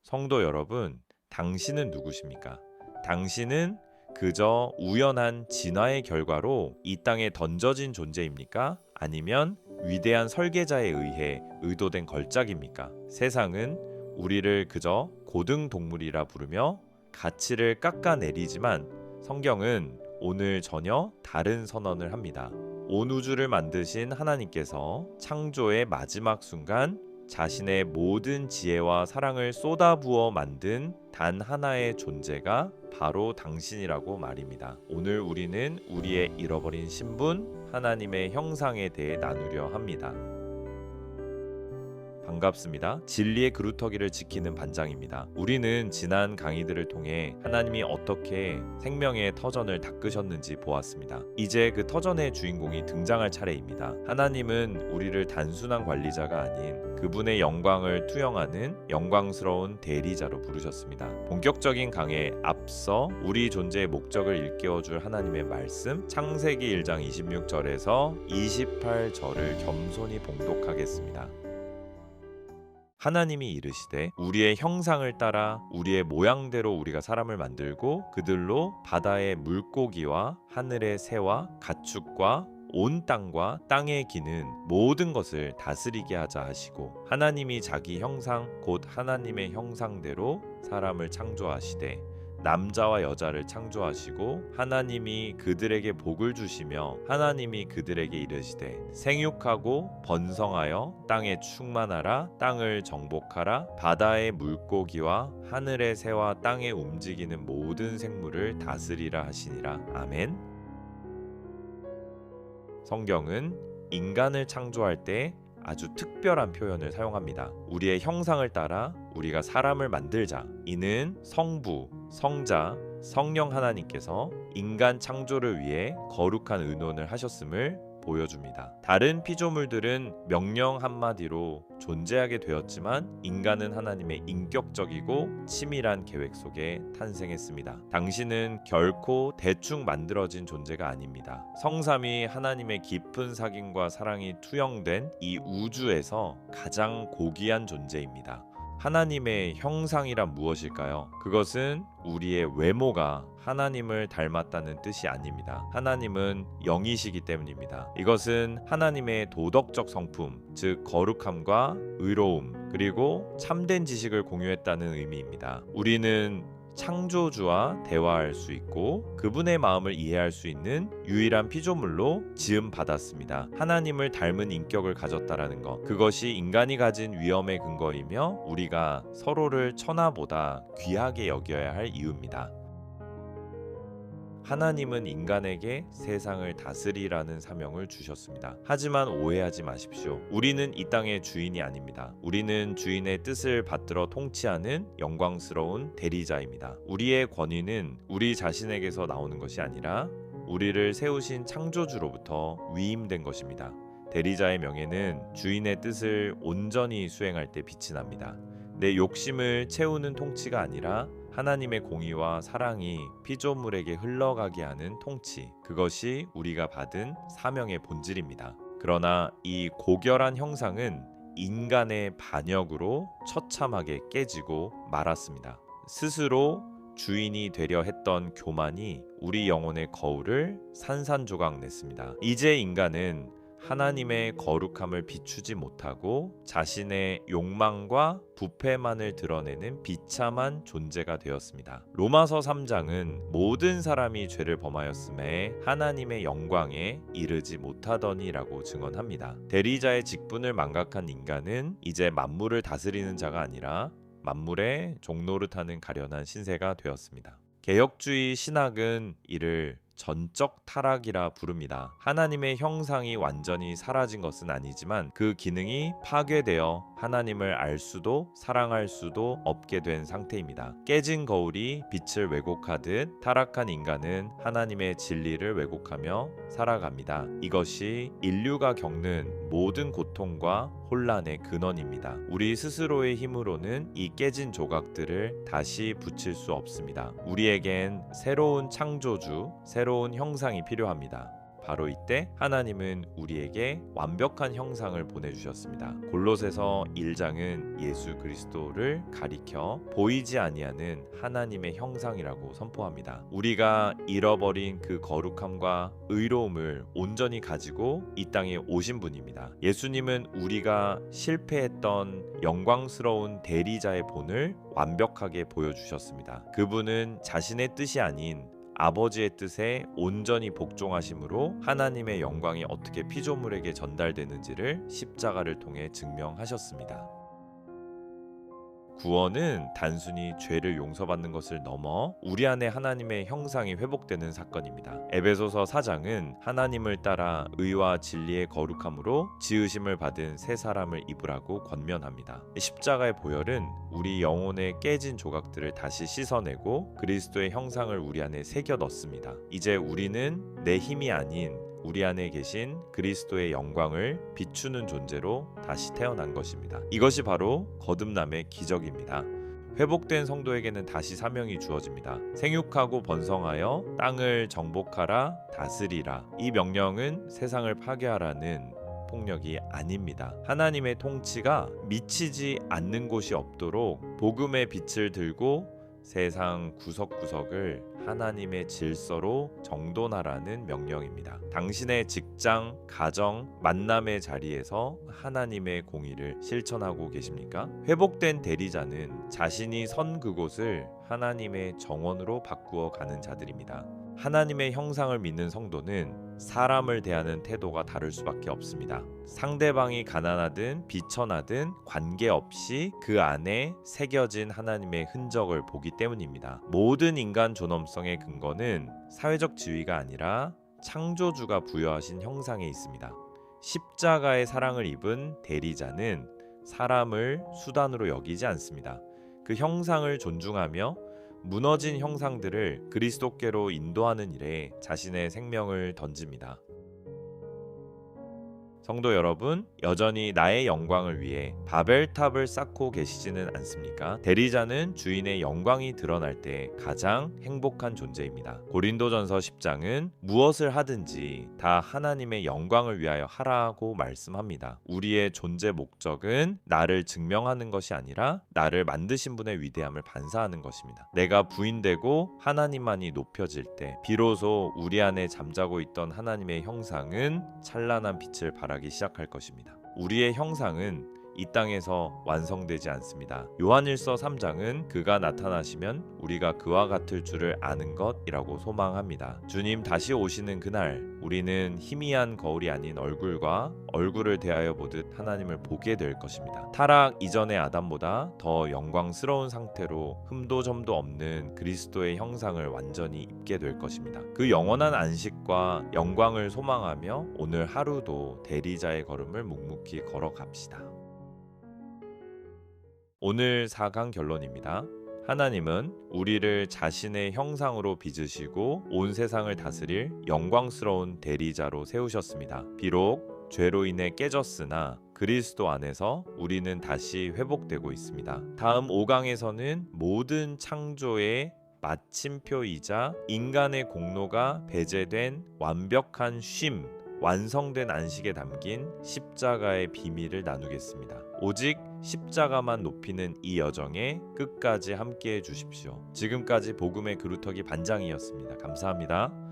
성도 여러분, 당신은 누구십니까? 당신은 그저 우연한 진화의 결과로 이 땅에 던져진 존재입니까? 아니면 위대한 설계자에 의해 의도된 걸작입니까? 세상은 우리를 그저 고등동물이라 부르며 가치를 깎아내리지만 성경은 오늘 전혀 다른 선언을 합니다. 온 우주를 만드신 하나님께서 창조의 마지막 순간 자신의 모든 지혜와 사랑을 쏟아부어 만든 단 하나의 존재가 바로 당신이라고 말입니다. 오늘 우리는 우리의 잃어버린 신분, 하나님의 형상에 대해 나누려 합니다. 반갑습니다. 진리의 그루터기를 지키는 반장입니다. 우리는 지난 강의들을 통해 하나님이 어떻게 생명의 터전을 닦으셨는지 보았습니다. 이제 그 터전의 주인공이 등장할 차례입니다. 하나님은 우리를 단순한 관리자가 아닌 그분의 영광을 투영하는 영광스러운 대리자로 부르셨습니다. 본격적인 강의에 앞서 우리 존재의 목적을 일깨워줄 하나님의 말씀, 창세기 1장 26절에서 28절을 겸손히 봉독하겠습니다. 하나님이 이르시되 우리의 형상을 따라 우리의 모양대로 우리가 사람을 만들고 그들로 바다의 물고기와 하늘의 새와 가축과 온 땅과 땅에 기는 모든 것을 다스리게 하자 하시고 하나님이 자기 형상 곧 하나님의 형상대로 사람을 창조하시되 남자와 여자를 창조하시고 하나님이 그들에게 복을 주시며 하나님이 그들에게 이르시되 생육하고 번성하여 땅에 충만하라 땅을 정복하라 바다의 물고기와 하늘의 새와 땅에 움직이는 모든 생물을 다스리라 하시니라. 아멘. 성경은 인간을 창조할 때 아주 특별한 표현을 사용합니다. 우리의 형상을 따라 우리가 사람을 만들자. 이는 성부, 성자, 성령 하나님께서 인간 창조를 위해 거룩한 의논을 하셨음을 보여줍니다. 다른 피조물들은 명령 한마디로 존재하게 되었지만 인간은 하나님의 인격적이고 치밀한 계획 속에 탄생했습니다. 당신은 결코 대충 만들어진 존재가 아닙니다. 성삼위 하나님의 깊은 사귐과 사랑이 투영된 이 우주에서 가장 고귀한 존재입니다. 하나님의 형상이란 무엇일까요? 그것은 우리의 외모가 하나님을 닮았다는 뜻이 아닙니다. 하나님은 영이시기 때문입니다. 이것은 하나님의 도덕적 성품, 즉 거룩함과 의로움, 그리고 참된 지식을 공유했다는 의미입니다. 우리는 창조주와 대화할 수 있고 그분의 마음을 이해할 수 있는 유일한 피조물로 지음 받았습니다. 하나님을 닮은 인격을 가졌다라는 것, 그것이 인간이 가진 위엄의 근거이며 우리가 서로를 천하보다 귀하게 여겨야 할 이유입니다. 하나님은 인간에게 세상을 다스리라는 사명을 주셨습니다. 하지만 오해하지 마십시오. 우리는 이 땅의 주인이 아닙니다. 우리는 주인의 뜻을 받들어 통치하는 영광스러운 대리자입니다. 우리의 권위는 우리 자신에게서 나오는 것이 아니라 우리를 세우신 창조주로부터 위임된 것입니다. 대리자의 명예는 주인의 뜻을 온전히 수행할 때 빛이 납니다. 내 욕심을 채우는 통치가 아니라 하나님의 공의와 사랑이 피조물에게 흘러가게 하는 통치, 그것이 우리가 받은 사명의 본질입니다. 그러나 이 고결한 형상은 인간의 반역으로 처참하게 깨지고 말았습니다. 스스로 주인이 되려 했던 교만이 우리 영혼의 거울을 산산조각 냈습니다. 이제 인간은 하나님의 거룩함을 비추지 못하고 자신의 욕망과 부패만을 드러내는 비참한 존재가 되었습니다. 로마서 3장은 모든 사람이 죄를 범하였음에 하나님의 영광에 이르지 못하더니라고 증언합니다. 대리자의 직분을 망각한 인간은 이제 만물을 다스리는 자가 아니라 만물의 종노릇하는 가련한 신세가 되었습니다. 개혁주의 신학은 이를 전적 타락이라 부릅니다. 하나님의 형상이 완전히 사라진 것은 아니지만 그 기능이 파괴되어 하나님을 알 수도 사랑할 수도 없게 된 상태입니다. 깨진 거울이 빛을 왜곡하듯 타락한 인간은 하나님의 진리를 왜곡하며 살아갑니다. 이것이 인류가 겪는 모든 고통과 혼란의 근원입니다. 우리 스스로의 힘으로는 이 깨진 조각들을 다시 붙일 수 없습니다. 우리에겐 새로운 창조주, 새로운 형상이 필요합니다. 바로 이때 하나님은 우리에게 완벽한 형상을 보내주셨습니다. 골로새서 1장은 예수 그리스도를 가리켜 보이지 아니하는 하나님의 형상이라고 선포합니다. 우리가 잃어버린 그 거룩함과 의로움을 온전히 가지고 이 땅에 오신 분입니다. 예수님은 우리가 실패했던 영광스러운 대리자의 본을 완벽하게 보여주셨습니다. 그분은 자신의 뜻이 아닌 아버지의 뜻에 온전히 복종하심으로 하나님의 영광이 어떻게 피조물에게 전달되는지를 십자가를 통해 증명하셨습니다. 구원은 단순히 죄를 용서받는 것을 넘어 우리 안에 하나님의 형상이 회복되는 사건입니다. 에베소서 4장은 하나님을 따라 의와 진리의 거룩함으로 지으심을 받은 새 사람을 입으라고 권면합니다. 십자가의 보혈은 우리 영혼의 깨진 조각들을 다시 씻어내고 그리스도의 형상을 우리 안에 새겨 넣습니다. 이제 우리는 내 힘이 아닌 우리 안에 계신 그리스도의 영광을 비추는 존재로 다시 태어난 것입니다. 이것이 바로 거듭남의 기적입니다. 회복된 성도에게는 다시 사명이 주어집니다. 생육하고 번성하여 땅을 정복하라 다스리라. 이 명령은 세상을 파괴하라는 폭력이 아닙니다. 하나님의 통치가 미치지 않는 곳이 없도록 복음의 빛을 들고 세상 구석구석을 하나님의 질서로 정돈하라는 명령입니다. 당신의 직장, 가정, 만남의 자리에서 하나님의 공의를 실천하고 계십니까? 회복된 대리자는 자신이 선 그곳을 하나님의 정원으로 바꾸어 가는 자들입니다. 하나님의 형상을 믿는 성도는 사람을 대하는 태도가 다를 수밖에 없습니다. 상대방이 가난하든 비천하든 관계없이 그 안에 새겨진 하나님의 흔적을 보기 때문입니다. 모든 인간 존엄성의 근거는 사회적 지위가 아니라 창조주가 부여하신 형상에 있습니다. 십자가의 사랑을 입은 대리자는 사람을 수단으로 여기지 않습니다. 그 형상을 존중하며 무너진 형상들을 그리스도께로 인도하는 일에 자신의 생명을 던집니다. 성도 여러분, 여전히 나의 영광을 위해 바벨탑을 쌓고 계시지는 않습니까? 대리자는 주인의 영광이 드러날 때 가장 행복한 존재입니다. 고린도전서 10장은 무엇을 하든지 다 하나님의 영광을 위하여 하라고 말씀합니다. 우리의 존재 목적은 나를 증명하는 것이 아니라 나를 만드신 분의 위대함을 반사하는 것입니다. 내가 부인되고 하나님만이 높여질 때 비로소 우리 안에 잠자고 있던 하나님의 형상은 찬란한 빛을 발하기 시작할 것입니다. 우리의 형상은 이 땅에서 완성되지 않습니다. 요한일서 3장은 그가 나타나시면 우리가 그와 같을 줄을 아는 것이라고 소망합니다. 주님 다시 오시는 그날 우리는 희미한 거울이 아닌 얼굴을 대하여 보듯 하나님을 보게 될 것입니다. 타락 이전의 아담보다 더 영광스러운 상태로 흠도 점도 없는 그리스도의 형상을 완전히 입게 될 것입니다. 그 영원한 안식과 영광을 소망하며 오늘 하루도 대리자의 걸음을 묵묵히 걸어갑시다. 오늘 4강 결론입니다. 하나님은 우리를 자신의 형상으로 빚으시고 온 세상을 다스릴 영광스러운 대리자로 세우셨습니다. 비록 죄로 인해 깨졌으나 그리스도 안에서 우리는 다시 회복되고 있습니다. 다음 5강에서는 모든 창조의 마침표이자 인간의 공로가 배제된 완벽한 쉼, 완성된 안식에 담긴 십자가의 비밀을 나누겠습니다. 오직 십자가만 높이는 이 여정에 끝까지 함께해 주십시오. 지금까지 복음의 그루터기 반장이었습니다. 감사합니다.